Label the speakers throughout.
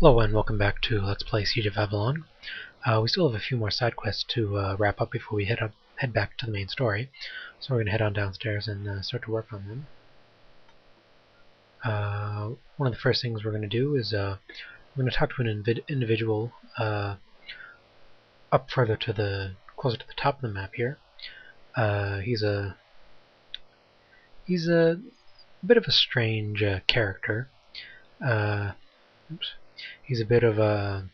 Speaker 1: Hello and welcome back to Let's Play Siege of Avalon. We still have a few more side quests to wrap up before we head back to the main story. So we're going to head on downstairs and start to work on them. One of the first things we're going to do is we're going to talk to an individual up further closer to the top of the map here. He's a bit of a strange character. He's a bit of a...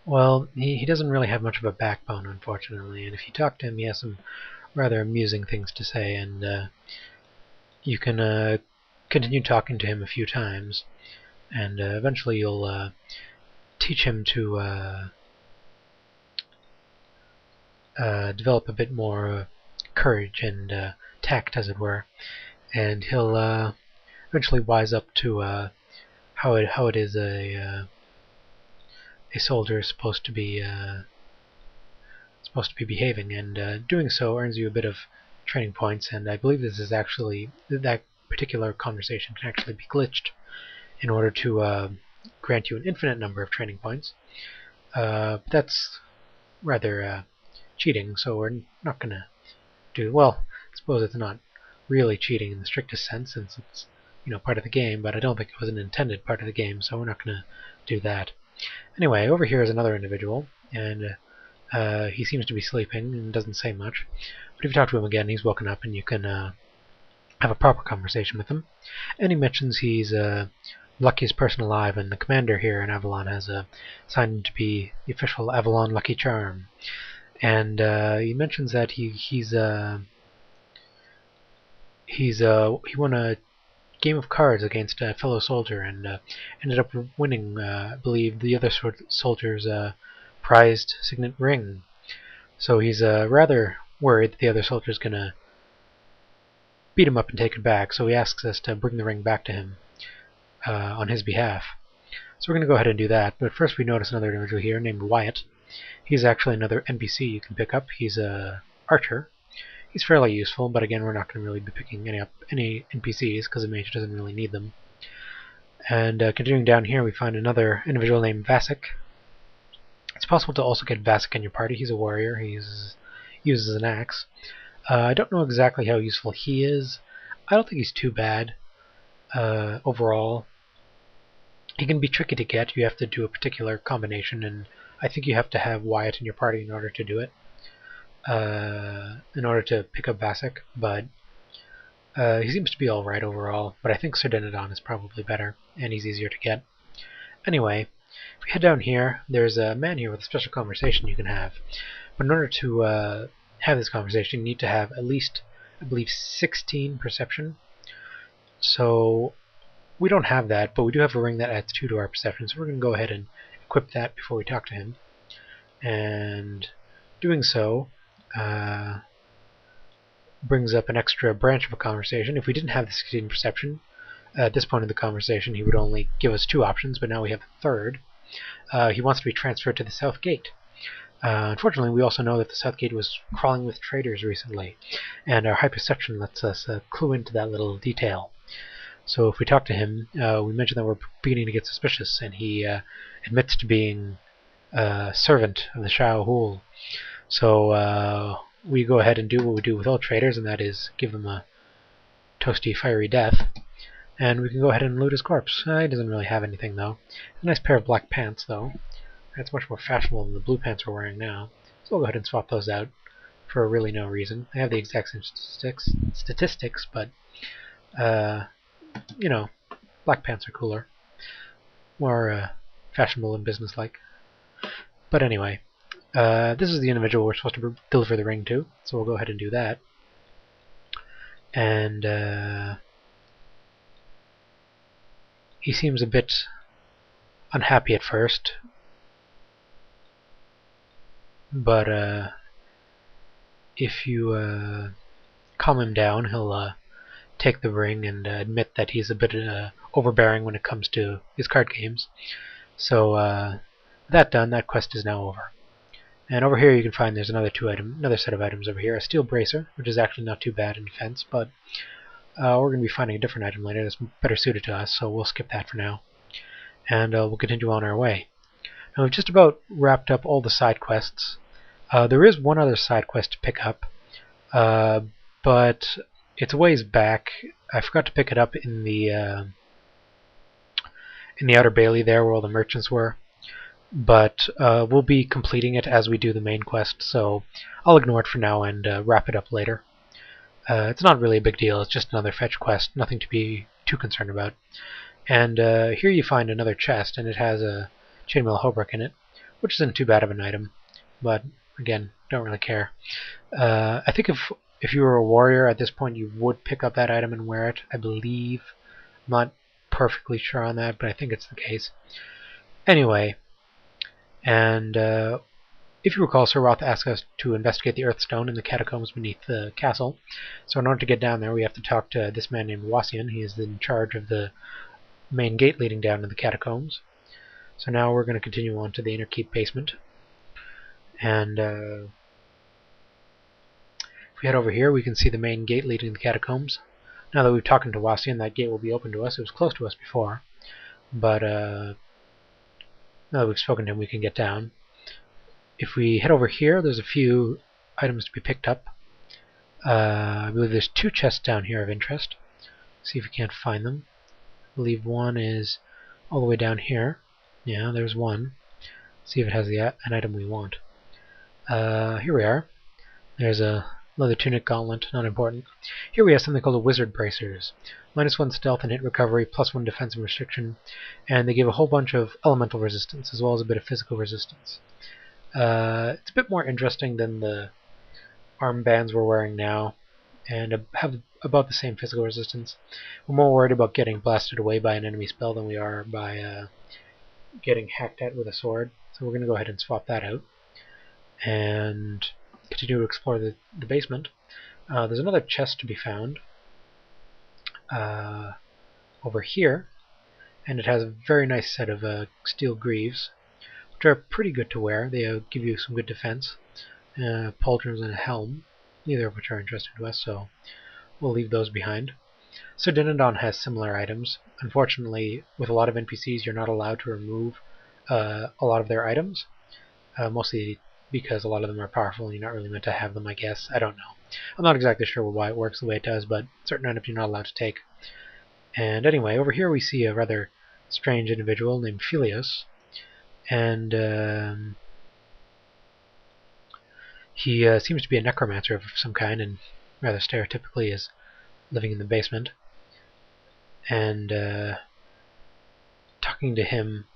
Speaker 1: Well, he doesn't really have much of a backbone, unfortunately, and if you talk to him, he has some rather amusing things to say, and you can continue talking to him a few times, and eventually you'll teach him to develop a bit more courage and tact, as it were, and he'll eventually wise up to how it is a soldier is supposed to be behaving, and doing so earns you a bit of training points. And I believe this is actually that particular conversation can actually be glitched in order to grant you an infinite number of training points. But that's rather cheating, so we're not gonna do well. I suppose it's not really cheating in the strictest sense, since it's part of the game, but I don't think it was an intended part of the game, so we're not going to do that. Anyway, over here is another individual, and he seems to be sleeping and doesn't say much. But if you talk to him again, he's woken up, and you can have a proper conversation with him. And he mentions he's the luckiest person alive, and the commander here in Avalon has assigned him to be the official Avalon Lucky Charm. And he mentions that he won a game of cards against a fellow soldier and ended up winning, I believe, the other soldier's prized signet ring. So he's rather worried that the other soldier's going to beat him up and take it back, so he asks us to bring the ring back to him on his behalf. So we're going to go ahead and do that, but first we notice another individual here named Wyatt. He's actually another NPC you can pick up. He's a archer. He's fairly useful, but again, we're not going to really be picking any NPCs because the mage doesn't really need them. And continuing down here, we find another individual named Vasek. It's possible to also get Vasek in your party. He's a warrior. He uses an axe. I don't know exactly how useful he is. I don't think he's too bad overall. He can be tricky to get. You have to do a particular combination, and I think you have to have Wyatt in your party in order to do it. In order to pick up Vasek, but he seems to be alright overall, but I think Sir Denadon is probably better, and he's easier to get. Anyway, if we head down here, there's a man here with a special conversation you can have. But in order to have this conversation, you need to have at least, I believe, 16 perception. So we don't have that, but we do have a ring that adds 2 to our perception, so we're going to go ahead and equip that before we talk to him. And doing so brings up an extra branch of a conversation. If we didn't have the 16 perception, at this point in the conversation he would only give us 2 options, but now we have a third. He wants to be transferred to the South Gate. Unfortunately, we also know that the South Gate was crawling with traitors recently, and our high perception lets us clue into that little detail. So if we talk to him, we mention that we're beginning to get suspicious, and he admits to being a servant of the Shao Hul. So we go ahead and do what we do with all traitors, and that is give them a toasty, fiery death. And we can go ahead and loot his corpse. He doesn't really have anything, though. A nice pair of black pants, though. That's much more fashionable than the blue pants we're wearing now. So we'll go ahead and swap those out for really no reason. They have the exact same statistics, but, black pants are cooler. More fashionable and businesslike. But anyway. This is the individual we're supposed to deliver the ring to, so we'll go ahead and do that. And he seems a bit unhappy at first, but if you calm him down, he'll take the ring and admit that he's a bit overbearing when it comes to his card games. So that done, that quest is now over. And over here you can find there's another set of items over here. A steel bracer, which is actually not too bad in defense, but we're going to be finding a different item later that's better suited to us, so we'll skip that for now. and we'll continue on our way. Now we've just about wrapped up all the side quests. There is one other side quest to pick up, but it's a ways back. I forgot to pick it up in the Outer Bailey there, where all the merchants were. But we'll be completing it as we do the main quest, so I'll ignore it for now and wrap it up later. It's not really a big deal. It's just another fetch quest, nothing to be too concerned about. And here you find another chest, and it has a chainmail hauberk in it, which isn't too bad of an item, but again, don't really care. I think if you were a warrior at this point, you would pick up that item and wear it, I believe. I'm not perfectly sure on that, but I think it's the case. Anyway, and if you recall, Sir Roth asked us to investigate the Earthstone in the catacombs beneath the castle. So in order to get down there, we have to talk to this man named Wassian. He is in charge of the main gate leading down to the catacombs. So now we're going to continue on to the inner keep basement. And if we head over here, we can see the main gate leading to the catacombs. Now that we've talked to Wassian, that gate will be open to us. It was close to us before, but now that we've spoken to him, we can get down. If we head over here, there's a few items to be picked up. I believe there's 2 chests down here of interest. See if we can't find them. I believe one is all the way down here. Yeah, there's one. See if it has an item we want. Here we are. There's a leather tunic gauntlet, not important. Here we have something called a wizard bracers. -1 stealth and hit recovery, +1 defense and restriction, and they give a whole bunch of elemental resistance as well as a bit of physical resistance. It's a bit more interesting than the armbands we're wearing now, and have about the same physical resistance. We're more worried about getting blasted away by an enemy spell than we are by getting hacked at with a sword, so we're going to go ahead and swap that out and continue to explore the basement. There's another chest to be found over here, and it has a very nice set of steel greaves, which are pretty good to wear. They give you some good defense, pauldrons and a helm, neither of which are interesting to us, so we'll leave those behind. Sir Dynadon has similar items. Unfortunately, with a lot of NPCs, you're not allowed to remove a lot of their items, mostly because a lot of them are powerful and you're not really meant to have them, I guess. I don't know. I'm not exactly sure why it works the way it does, but certain items you're not allowed to take. And anyway, over here we see a rather strange individual named Philios, and he seems to be a necromancer of some kind, and rather stereotypically is living in the basement. And talking to him,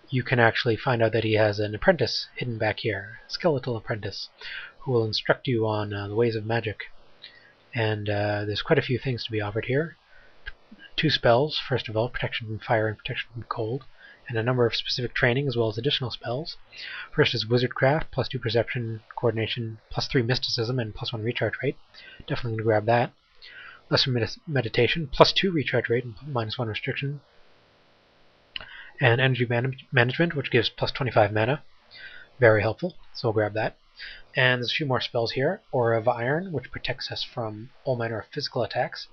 Speaker 1: you can actually find out that he has an apprentice hidden back here, a skeletal apprentice, who will instruct you on the ways of magic. And there's quite a few things to be offered here. 2 spells, first of all, protection from fire and protection from cold, and a number of specific training as well as additional spells. First is Wizardcraft, +2 perception, coordination, +3 mysticism, and +1 recharge rate. Definitely going to grab that. Lesser meditation, +2 recharge rate and -1 restriction. And energy management, which gives +25 mana. Very helpful, so we'll grab that. And there's a few more spells here. Aura of Iron, which protects us from all manner of physical attacks.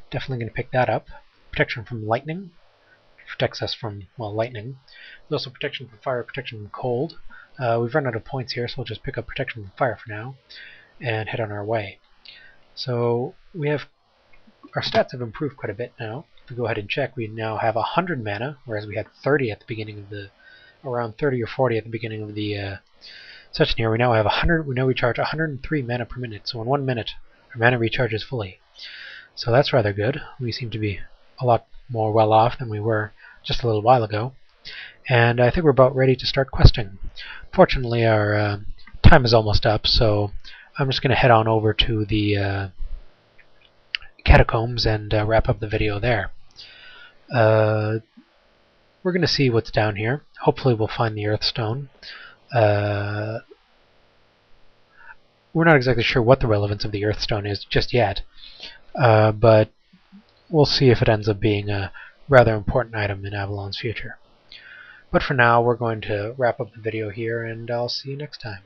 Speaker 1: Definitely going to pick that up. Protection from lightning, which protects us from, well, lightning. There's also protection from fire, protection from cold. We've run out of points here, so we'll just pick up protection from fire for now and head on our way. So we have, our stats have improved quite a bit now. If we go ahead and check, we now have 100 mana, whereas we had 30 at the beginning of the, around 30 or 40 at the beginning of the session here. We now have 100. We now recharge 103 mana per minute. So in 1 minute, our mana recharges fully. So that's rather good. We seem to be a lot more well off than we were just a little while ago. And I think we're about ready to start questing. Fortunately, our time is almost up, so I'm just going to head on over to the catacombs and wrap up the video there. We're going to see what's down here. Hopefully we'll find the Earthstone. We're not exactly sure what the relevance of the Earthstone is just yet, but we'll see if it ends up being a rather important item in Avalon's future. But for now, we're going to wrap up the video here, and I'll see you next time.